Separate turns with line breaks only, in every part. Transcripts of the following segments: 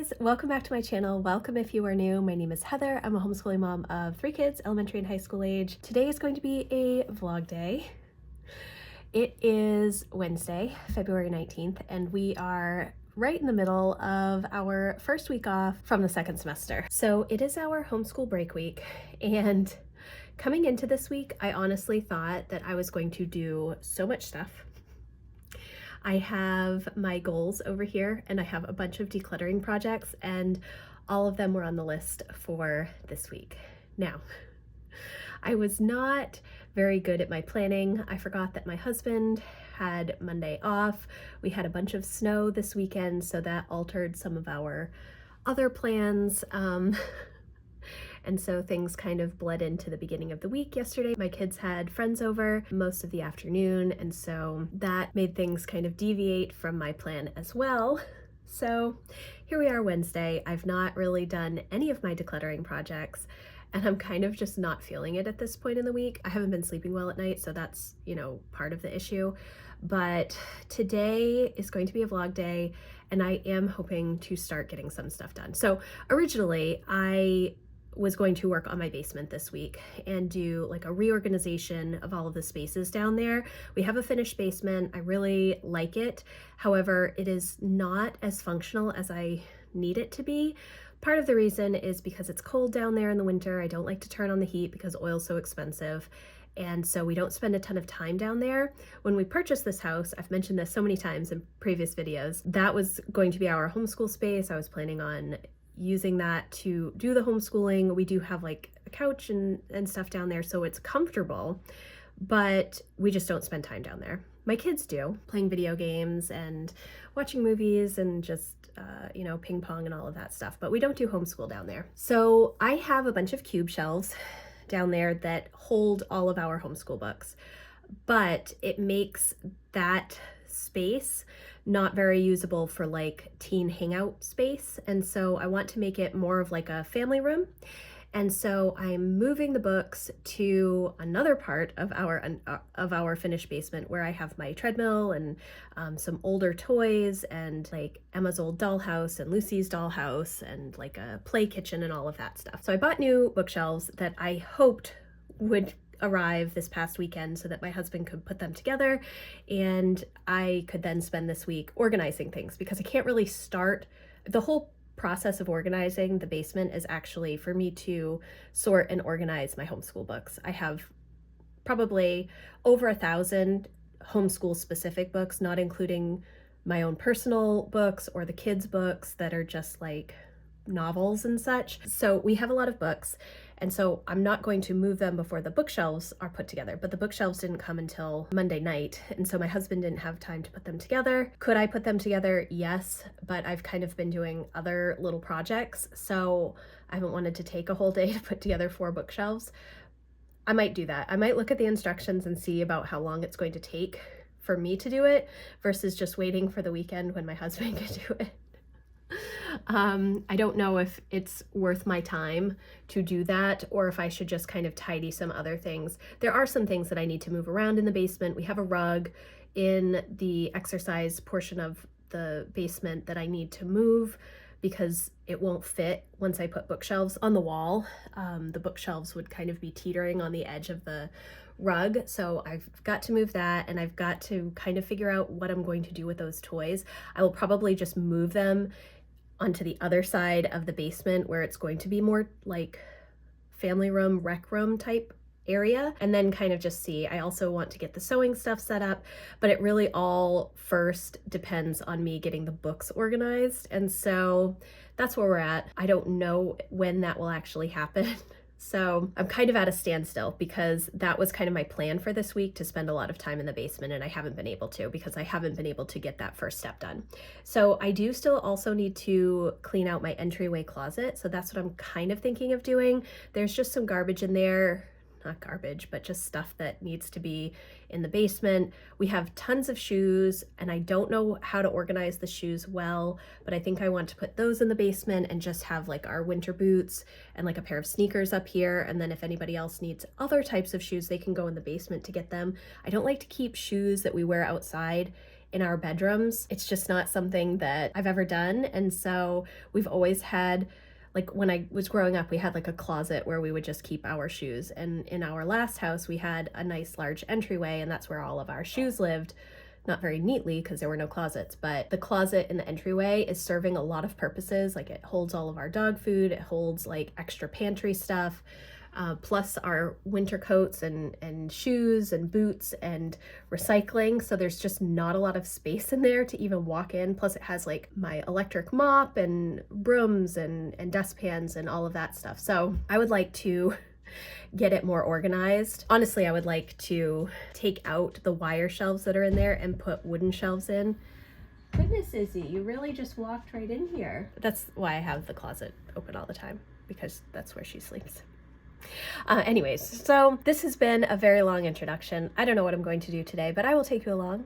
guys, welcome back to my channel. Welcome if you are new. My name is Heather. I'm a homeschooling mom of 3 kids, elementary and high school age. Today is going to be a vlog day. It is Wednesday, February 19th, and we are right in the middle of our first week off from the second semester. So it is our homeschool break week, and coming into this week, I honestly thought that I was going to do so much stuff. I have my goals over here and I have a bunch of decluttering projects, and all of them were on the list for this week. Now, I was not very good at my planning. I forgot that my husband had Monday off. We had a bunch of snow this weekend, so that altered some of our other plans. And so things kind of bled into the beginning of the week yesterday. My kids had friends over most of the afternoon, and so that made things kind of deviate from my plan as well. So here we are Wednesday. I've not really done any of my decluttering projects, and I'm kind of just not feeling it at this point in the week. I haven't been sleeping well at night, so that's, part of the issue. But today is going to be a vlog day, and I am hoping to start getting some stuff done. So originally, I was going to work on my basement this week and do like a reorganization of all of the spaces down there. We have a finished basement. I really like it. However, it is not as functional as I need it to be. Part of the reason is because it's cold down there in the winter. I don't like to turn on the heat because oil's so expensive. And so we don't spend a ton of time down there. When we purchased this house, I've mentioned this so many times in previous videos, that was going to be our homeschool space. I was planning on using that to do the homeschooling. We do have like a couch and stuff down there, so it's comfortable, but we just don't spend time down there. My kids do, playing video games and watching movies and just, ping pong and all of that stuff, but we don't do homeschool down there. So I have a bunch of cube shelves down there that hold all of our homeschool books, but it makes that space not very usable for like teen hangout space. And so I want to make it more of like a family room. And so I'm moving the books to another part of our finished basement where I have my treadmill and some older toys and like Emma's old dollhouse and Lucy's dollhouse and like a play kitchen and all of that stuff. So I bought new bookshelves that I hoped would arrive this past weekend so that my husband could put them together and I could then spend this week organizing things, because I can't really start. The whole process of organizing the basement is actually for me to sort and organize my homeschool books. I have probably over 1,000 homeschool specific books, not including my own personal books or the kids' books that are just like novels and such. So we have a lot of books, and so I'm not going to move them before the bookshelves are put together. But the bookshelves didn't come until Monday night, and so my husband didn't have time to put them together. Could I put them together? Yes, but I've kind of been doing other little projects, so I haven't wanted to take a whole day to put together 4 bookshelves. I might do that. I might look at the instructions and see about how long it's going to take for me to do it versus just waiting for the weekend when my husband can do it. I don't know if it's worth my time to do that, or if I should just kind of tidy some other things. There are some things that I need to move around in the basement. We have a rug in the exercise portion of the basement that I need to move because it won't fit once I put bookshelves on the wall. The bookshelves would kind of be teetering on the edge of the rug. So I've got to move that, and I've got to kind of figure out what I'm going to do with those toys. I will probably just move them onto the other side of the basement where it's going to be more like family room, rec room type area, and then kind of just see. I also want to get the sewing stuff set up, but it really all first depends on me getting the books organized. And so that's where we're at. I don't know when that will actually happen. So I'm kind of at a standstill because that was kind of my plan for this week, to spend a lot of time in the basement, and I haven't been able to because I haven't been able to get that first step done. So I do still also need to clean out my entryway closet. So that's what I'm kind of thinking of doing. There's just some garbage in there. Not garbage, but just stuff that needs to be in the basement. We have tons of shoes, and I don't know how to organize the shoes well, but I think I want to put those in the basement and just have like our winter boots and like a pair of sneakers up here. And then if anybody else needs other types of shoes, they can go in the basement to get them. I don't like to keep shoes that we wear outside in our bedrooms. It's just not something that I've ever done. And so we've always had, like when I was growing up, we had like a closet where we would just keep our shoes. And in our last house, we had a nice large entryway, and that's where all of our shoes lived. Not very neatly because there were no closets, but the closet in the entryway is serving a lot of purposes. Like it holds all of our dog food, it holds like extra pantry stuff, plus our winter coats and shoes and boots and recycling. So there's just not a lot of space in there to even walk in. Plus it has like my electric mop and brooms and dustpans and all of that stuff. So I would like to get it more organized. Honestly, I would like to take out the wire shelves that are in there and put wooden shelves in. Goodness, Izzy, you really just walked right in here. That's why I have the closet open all the time, because that's where she sleeps. Anyways, so this has been a very long introduction. I don't know what I'm going to do today, but I will take you along.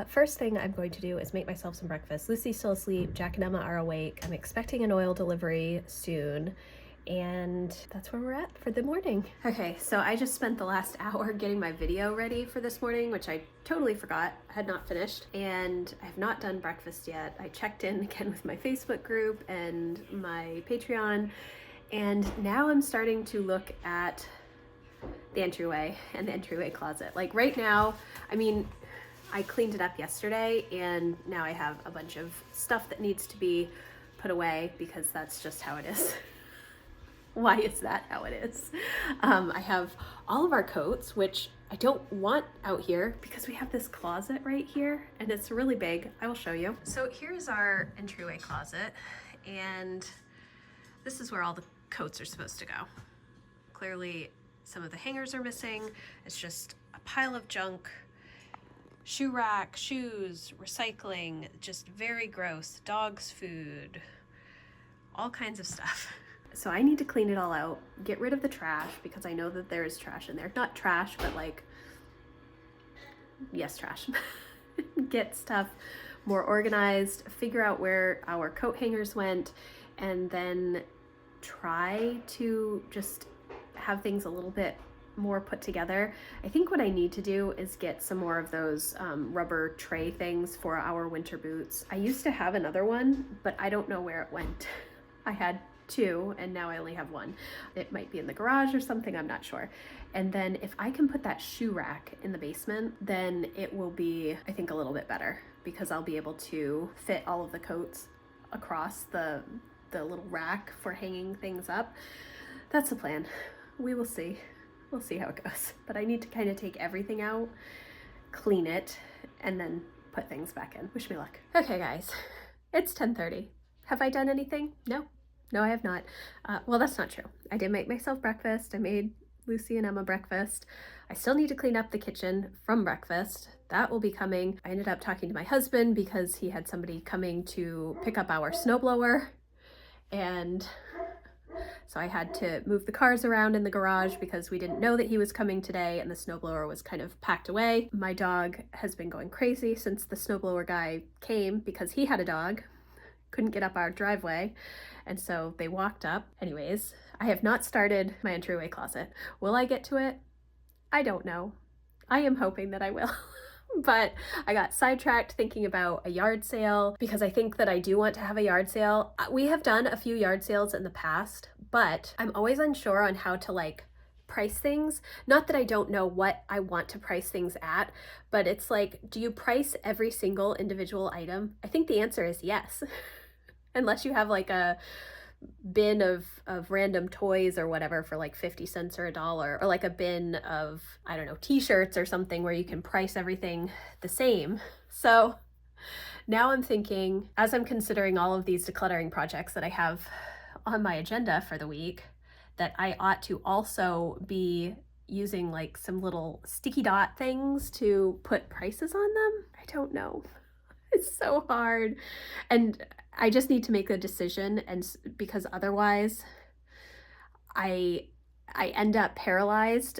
First thing I'm going to do is make myself some breakfast. Lucy's still asleep. Jack and Emma are awake. I'm expecting an oil delivery soon. And that's where we're at for the morning. Okay, so I just spent the last hour getting my video ready for this morning, which I totally forgot, had not finished, and I have not done breakfast yet. I checked in again with my Facebook group and my Patreon, and now I'm starting to look at the entryway and the entryway closet. Like right now, I mean, I cleaned it up yesterday, and now I have a bunch of stuff that needs to be put away because that's just how it is. Why is that how it is? I have all of our coats, which I don't want out here because we have this closet right here and it's really big. I will show you. So here's our entryway closet, and this is where all the coats are supposed to go. Clearly some of the hangers are missing. It's just a pile of junk, shoe rack, shoes, recycling, just very gross, dog's food, all kinds of stuff. So I need to clean it all out, get rid of the trash, because I know that there is trash in there. Not trash, but like, yes, trash. Get stuff more organized, figure out where our coat hangers went, and then try to just have things a little bit more put together. I think what I need to do is get some more of those rubber tray things for our winter boots. I used to have another one, but I don't know where it went. I had two and now I only have one. It might be in the garage or something, I'm not sure. And then if I can put that shoe rack in the basement, then it will be, I think, a little bit better, because I'll be able to fit all of the coats across the little rack for hanging things up. That's the plan. We will see. We'll see how it goes. But I need to kind of take everything out, clean it, and then put things back in. Wish me luck. Okay guys, it's 10:30. Have I done anything? No, I have not. Well, that's not true. I did make myself breakfast. I made Lucy and Emma breakfast. I still need to clean up the kitchen from breakfast. That will be coming. I ended up talking to my husband because he had somebody coming to pick up our snowblower. And so I had to move the cars around in the garage because we didn't know that he was coming today, and the snowblower was kind of packed away. My dog has been going crazy since the snowblower guy came because he had a dog. Couldn't get up our driveway, and so they walked up. Anyways, I have not started my entryway closet. Will I get to it? I don't know. I am hoping that I will. But I got sidetracked thinking about a yard sale because I think that I do want to have a yard sale. We have done a few yard sales in the past, but I'm always unsure on how to like price things. Not that I don't know what I want to price things at, but it's like, do you price every single individual item? I think the answer is yes. Unless you have like a bin of random toys or whatever for like 50 cents or $1, or like a bin of, I don't know, t-shirts or something where you can price everything the same. So now I'm thinking, as I'm considering all of these decluttering projects that I have on my agenda for the week, that I ought to also be using like some little sticky dot things to put prices on them. I don't know. It's so hard. And I just need to make a decision, and because otherwise I end up paralyzed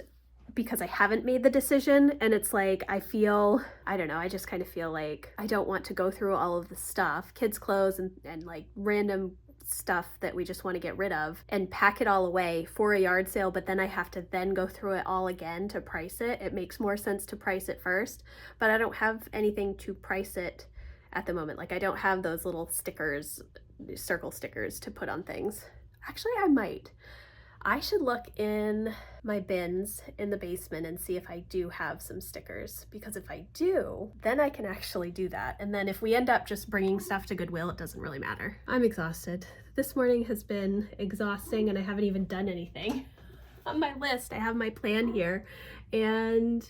because I haven't made the decision. And it's like, I don't know, I just kind of feel like I don't want to go through all of the stuff, kids' clothes and like random stuff that we just want to get rid of and pack it all away for a yard sale, but then I have to then go through it all again to price it. It makes more sense to price it first, but I don't have anything to price it at the moment. Like I don't have those little stickers, circle stickers to put on things. Actually, I might. I should look in my bins in the basement and see if I do have some stickers, because if I do, then I can actually do that. And then if we end up just bringing stuff to Goodwill, it doesn't really matter. I'm exhausted. This morning has been exhausting and I haven't even done anything on my list. I have my plan here and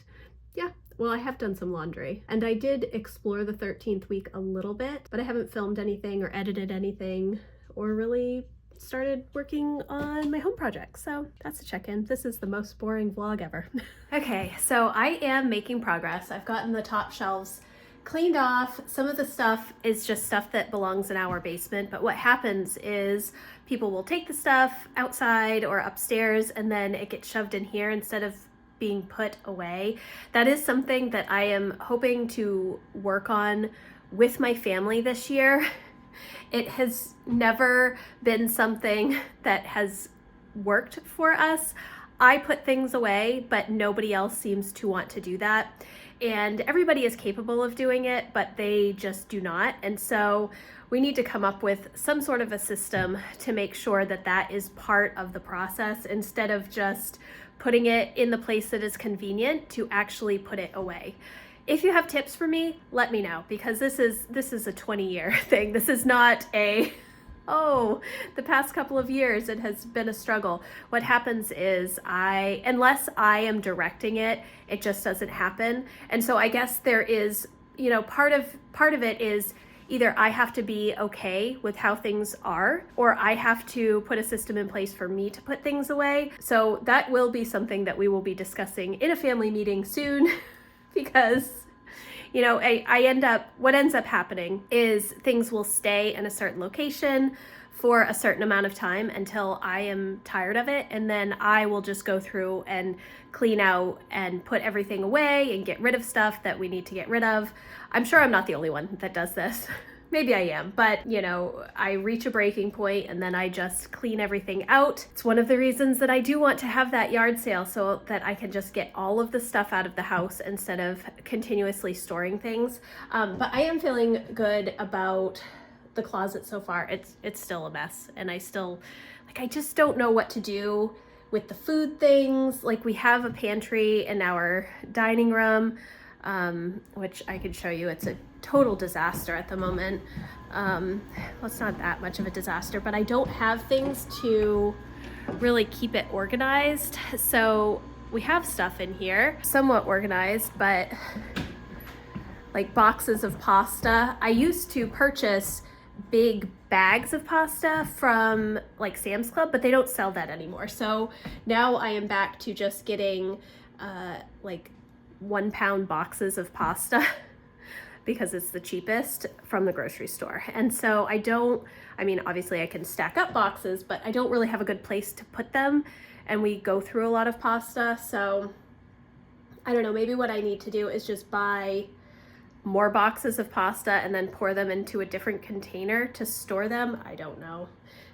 yeah, well, I have done some laundry and I did explore the 13th week a little bit, but I haven't filmed anything or edited anything or really started working on my home project. So that's a check-in. This is the most boring vlog ever. Okay, so I am making progress. I've gotten the top shelves cleaned off. Some of the stuff is just stuff that belongs in our basement, but what happens is people will take the stuff outside or upstairs and then it gets shoved in here instead of being put away. That is something that I am hoping to work on with my family this year. It has never been something that has worked for us. I put things away, but nobody else seems to want to do that. And everybody is capable of doing it, but they just do not. And so we need to come up with some sort of a system to make sure that that is part of the process instead of just putting it in the place that is convenient to actually put it away. If you have tips for me, let me know, because this is a 20-year thing. This is not a, oh, the past couple of years it has been a struggle. What happens is unless I am directing it, it just doesn't happen. And so I guess there is, you know, part of it is either I have to be okay with how things are, or I have to put a system in place for me to put things away. So that will be something that we will be discussing in a family meeting soon. Because, you know, what ends up happening is things will stay in a certain location for a certain amount of time until I am tired of it. And then I will just go through and clean out and put everything away and get rid of stuff that we need to get rid of. I'm sure I'm not the only one that does this. Maybe I am, but you know, I reach a breaking point and then I just clean everything out. It's one of the reasons that I do want to have that yard sale, so that I can just get all of the stuff out of the house instead of continuously storing things. But I am feeling good about the closet so far. It's still a mess, and I just don't know what to do with the food things. Like, we have a pantry in our dining room, which I could show you. It's a total disaster at the moment. Well, it's not that much of a disaster, but I don't have things to really keep it organized. So we have stuff in here, somewhat organized, but like boxes of pasta. I used to purchase big bags of pasta from like Sam's Club, but they don't sell that anymore. So now I am back to just getting like 1 pound boxes of pasta because it's the cheapest from the grocery store. And so I mean, obviously I can stack up boxes, but I don't really have a good place to put them. And we go through a lot of pasta. So I don't know, maybe what I need to do is just buy more boxes of pasta and then pour them into a different container to store them. I don't know.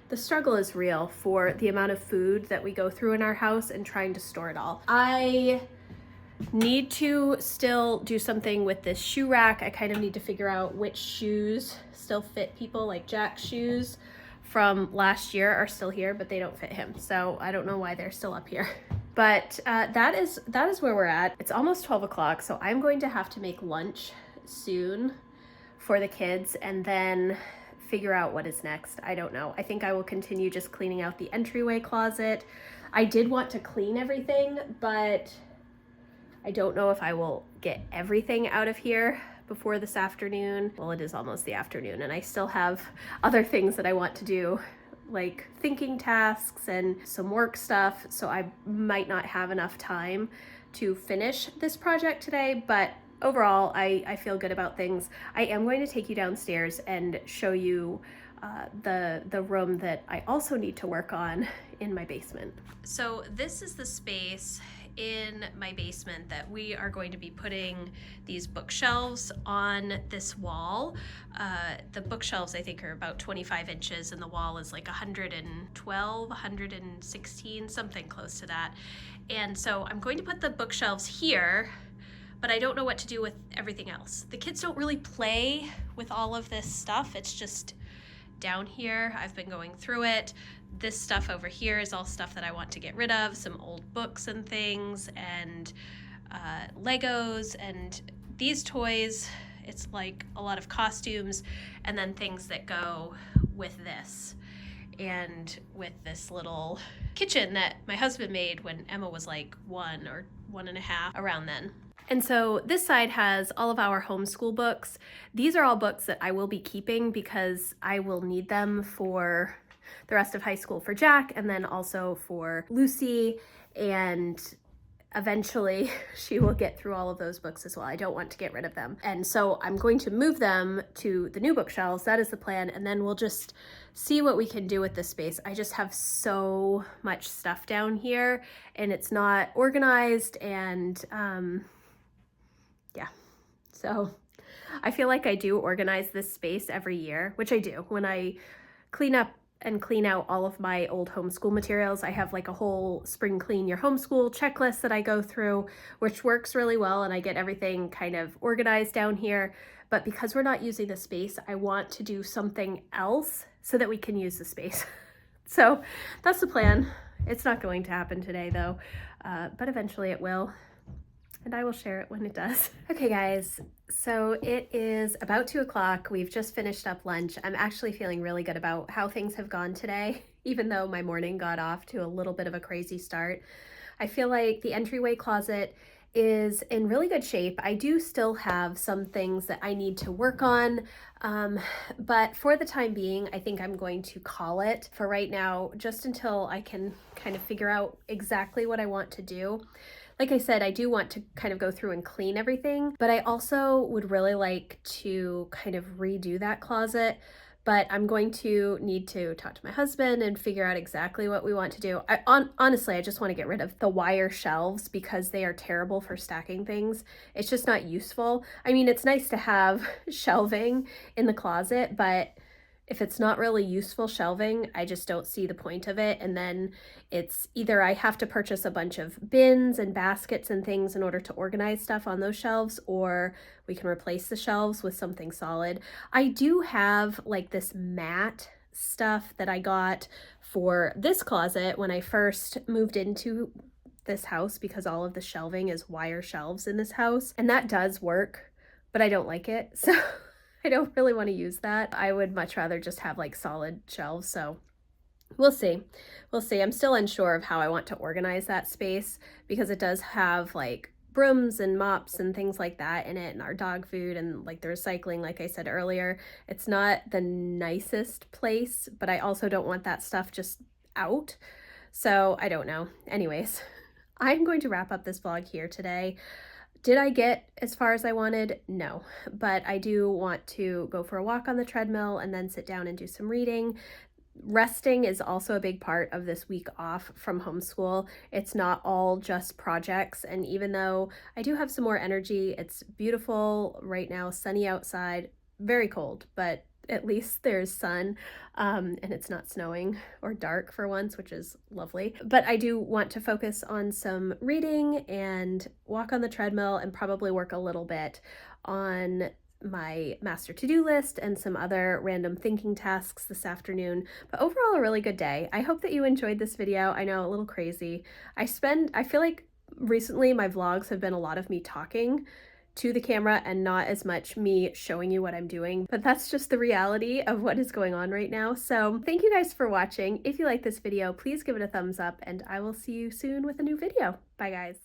The struggle is real for the amount of food that we go through in our house and trying to store it all. I need to still do something with this shoe rack. I kind of need to figure out which shoes still fit people. Like Jack's shoes from last year are still here, but they don't fit him. So I don't know why they're still up here. But that is where we're at. It's almost 12 o'clock, so I'm going to have to make lunch soon for the kids and then figure out what is next. I don't know. I think I will continue just cleaning out the entryway closet. I did want to clean everything, but I don't know if I will get everything out of here before this afternoon. Well, it is almost the afternoon and I still have other things that I want to do, like thinking tasks and some work stuff. So I might not have enough time to finish this project today, but overall, I feel good about things. I am going to take you downstairs and show you the room that I also need to work on in my basement. So this is the space in my basement that we are going to be putting these bookshelves on this wall. The bookshelves I think are about 25 inches and the wall is like 112, 116, something close to that. And so I'm going to put the bookshelves here, but I don't know what to do with everything else. The kids don't really play with all of this stuff. It's just down here. I've been going through it. This stuff over here is all stuff that I want to get rid of, some old books and things, and Legos, and these toys. It's like a lot of costumes, and then things that go with this, and with this little kitchen that my husband made when Emma was like 1 or 1.5, around then. And so this side has all of our homeschool books. These are all books that I will be keeping because I will need them for the rest of high school for Jack, and then also for Lucy, and eventually she will get through all of those books as well. I don't want to get rid of them. And so I'm going to move them to the new bookshelves. That is the plan. And then we'll just see what we can do with this space. I just have so much stuff down here and it's not organized, and yeah. So I feel like I do organize this space every year, which I do. When I clean up and clean out all of my old homeschool materials, I have like a whole spring clean your homeschool checklist that I go through, which works really well, and I get everything kind of organized down here. But because we're not using the space, I want to do something else so that we can use the space. So that's the plan. It's not going to happen today though, but eventually it will. And I will share it when it does. Okay guys, so it is about 2 o'clock. We've just finished up lunch. I'm actually feeling really good about how things have gone today, even though my morning got off to a little bit of a crazy start. I feel like the entryway closet is in really good shape. I do still have some things that I need to work on, but for the time being, I think I'm going to call it for right now, just until I can kind of figure out exactly what I want to do. Like I said, I do want to kind of go through and clean everything, but I also would really like to kind of redo that closet. But I'm going to need to talk to my husband and figure out exactly what we want to do. Honestly, I just want to get rid of the wire shelves because they are terrible for stacking things. It's just not useful. I mean, it's nice to have shelving in the closet, but if it's not really useful shelving, I just don't see the point of it. And then it's either I have to purchase a bunch of bins and baskets and things in order to organize stuff on those shelves, or we can replace the shelves with something solid. I do have like this mat stuff that I got for this closet when I first moved into this house, because all of the shelving is wire shelves in this house, and that does work, but I don't like it. So I don't really want to use that. I would much rather just have like solid shelves. So we'll see. We'll see. I'm still unsure of how I want to organize that space because it does have like brooms and mops and things like that in it, and our dog food and like the recycling, like I said earlier. It's not the nicest place, but I also don't want that stuff just out. So I don't know. Anyways, I'm going to wrap up this vlog here today. Did I get as far as I wanted? No, but I do want to go for a walk on the treadmill and then sit down and do some reading. Resting is also a big part of this week off from homeschool. It's not all just projects, and even though I do have some more energy, it's beautiful right now, sunny outside, very cold, but at least there's sun, and it's not snowing or dark for once, which is lovely. But I do want to focus on some reading and walk on the treadmill and probably work a little bit on my master to-do list and some other random thinking tasks this afternoon. But overall, a really good day. I hope that you enjoyed this video. I know, a little crazy. I feel like recently my vlogs have been a lot of me talking to the camera and not as much me showing you what I'm doing, but that's just the reality of what is going on right now. So thank you guys for watching. If you like this video, please give it a thumbs up, and I will see you soon with a new video. Bye guys.